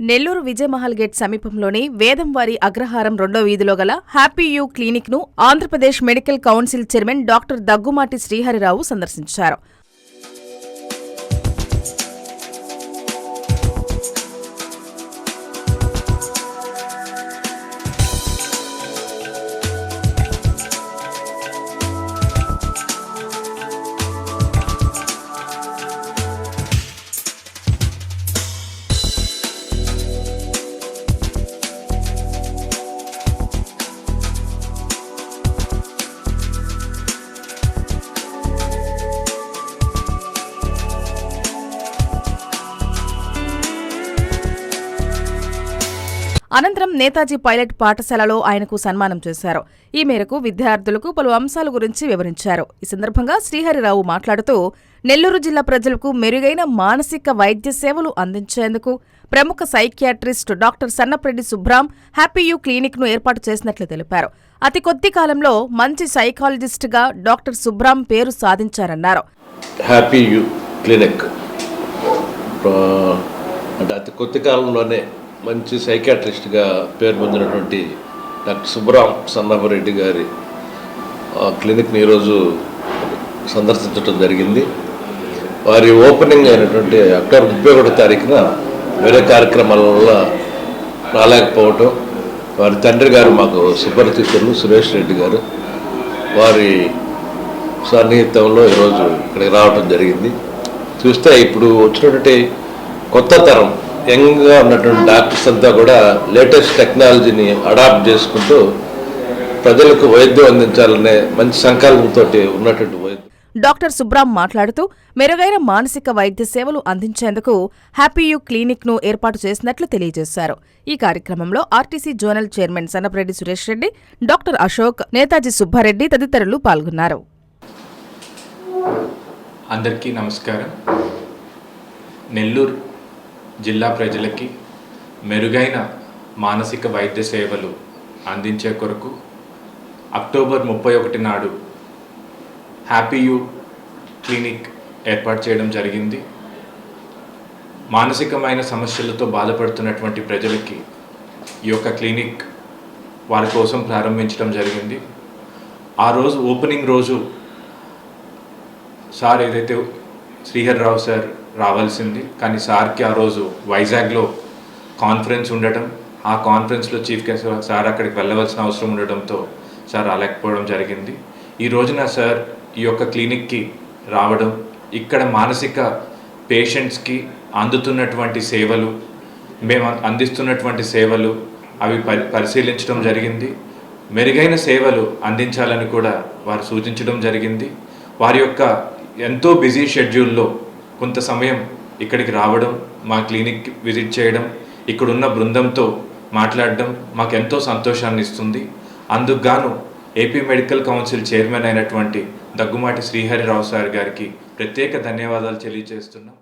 Nellore Vijaya Mahal gate సమీపంలోని వేదంవారి అగ్రహారం 2వ వీధిలో గల హ్యాపీ యూ క్లినిక్ ను Andhra Pradesh medical council chairman doctor Daggumati Srihari Rao సందర్శించారు. అనంతరం నేతాజీ పైలట్ పాఠశాలలో ఆయనకు సన్మానం చేశారు. ఈ మేరకు విద్యార్థులకు పలు అంశాల గురించి వివరించారు. ఈ సందర్భంగా శ్రీహరిరావు మాట్లాడుతూ నెల్లూరు జిల్లా ప్రజలకు మెరుగైన మానసిక వైద్య సేవలు అందించేందుకు ప్రముఖ psychiatrist doctor Sannapreddy Subram happy you clinic ను ఏర్పాటు చేసినట్లు తెలిపారు. అతి కొద్ది కాలంలో మంచి సైకాలజిస్టుగా డాక్టర్ సుబ్రాం పేరు సాధించారన్నారు. హ్యాపీ యూ క్లినిక్ అంటే అతి కొద్ది కాలంలోనే మంచి సైకాట్రిస్ట్గా పేరు పొందినటువంటి డాక్టర్ సుబ్రాం సన్నపరెడ్డి గారి క్లినిక్ని ఈరోజు సందర్శించడం జరిగింది. వారి ఓపెనింగ్ అయినటువంటి అక్టోబర్ 31వ తారీఖున వేరే కార్యక్రమాల వల్ల రాలేకపోవటం, వారి తండ్రి గారు మాకు సుపరిచితులు సురేష్ రెడ్డి గారు, వారి సన్నిహితంలో ఈరోజు ఇక్కడికి రావటం జరిగింది. చూస్తే ఇప్పుడు వచ్చినటువంటి కొత్త తరం యంగ్గా ఉన్నటువంటి డాక్టర్స్ అంతా కూడా లేటెస్ట్ టెక్నాలజీని అడాప్ట్ చేసుకుంటూ ప్రజలకు వైద్యం అందించాలనే మంచి సంకల్పంతో ఉన్నటువంటి వైద్యం. డాక్టర్ సుబ్రాం మాట్లాడుతూ మెరుగైన మానసిక వైద్య సేవలు అందించేందుకు హ్యాపీ యూ క్లినిక్ ను ఏర్పాటు చేసినట్లు తెలియజేశారు. ఈ కార్యక్రమంలో RTC zonal chairman Sannapreddy Suresh Reddy, doctor Ashok, Netaji Subbareddy తదితరులు పాల్గొన్నారు. అందరికీ నమస్కారం. నెల్లూరు జిల్లా ప్రజలకి మెరుగైన మానసిక వైద్య సేవలు అందించే కొరకు అక్టోబర్ 31 నాడు హ్యాపీ యూ క్లినిక్ ఏర్పాటు చేయడం జరిగింది. మానసికమైన సమస్యలతో బాధపడుతున్నటువంటి ప్రజలకి ఈ యొక్క క్లినిక్ వారి కోసం ప్రారంభించడం జరిగింది. ఆ రోజు ఓపెనింగ్ రోజు సార్ ఏదైతే శ్రీహరిరావు సార్ రావాల్సింది, కానీ సార్కి ఆ రోజు వైజాగ్లో కాన్ఫరెన్స్ ఉండటం, ఆ కాన్ఫరెన్స్లో చీఫ్ గెస్ట్ సార్ అక్కడికి వెళ్ళవలసిన అవసరం ఉండటంతో సార్ రాలేకపోవడం జరిగింది. ఈ రోజున సార్ ఈ యొక్క క్లినిక్కి రావడం, ఇక్కడ మానసిక పేషెంట్స్కి అందుతున్నటువంటి సేవలు, మేము అందిస్తున్నటువంటి సేవలు అవి పరిశీలించడం జరిగింది. మెరుగైన సేవలు అందించాలని కూడా వారు సూచించడం జరిగింది. వారి యొక్క ఎంతో బిజీ షెడ్యూల్లో కొంత సమయం ఇక్కడికి రావడం, మా క్లినిక్ విజిట్ చేయడం, ఇక్కడున్న బృందంతో మాట్లాడడం మాకు ఎంతో సంతోషాన్ని ఇస్తుంది. అందుకు గాను ఏపీ మెడికల్ కౌన్సిల్ చైర్మన్ అయినటువంటి దగ్గుమాటి శ్రీహరిరావు సార్ గారికి ప్రత్యేక ధన్యవాదాలు తెలియజేస్తున్నాం.